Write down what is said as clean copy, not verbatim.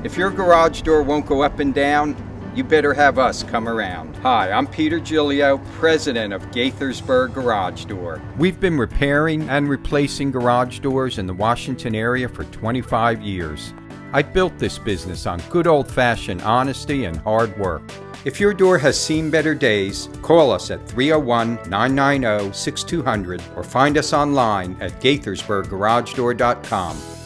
If your garage door won't go up and down, you better have us come around. Hi, I'm Peter Giglio, president of Gaithersburg Garage Door. We've been repairing and replacing garage doors in the Washington area for 25 years. I built this business on good old-fashioned honesty and hard work. If your door has seen better days, call us at 301-990-6200 or find us online at gaithersburggaragedoor.com.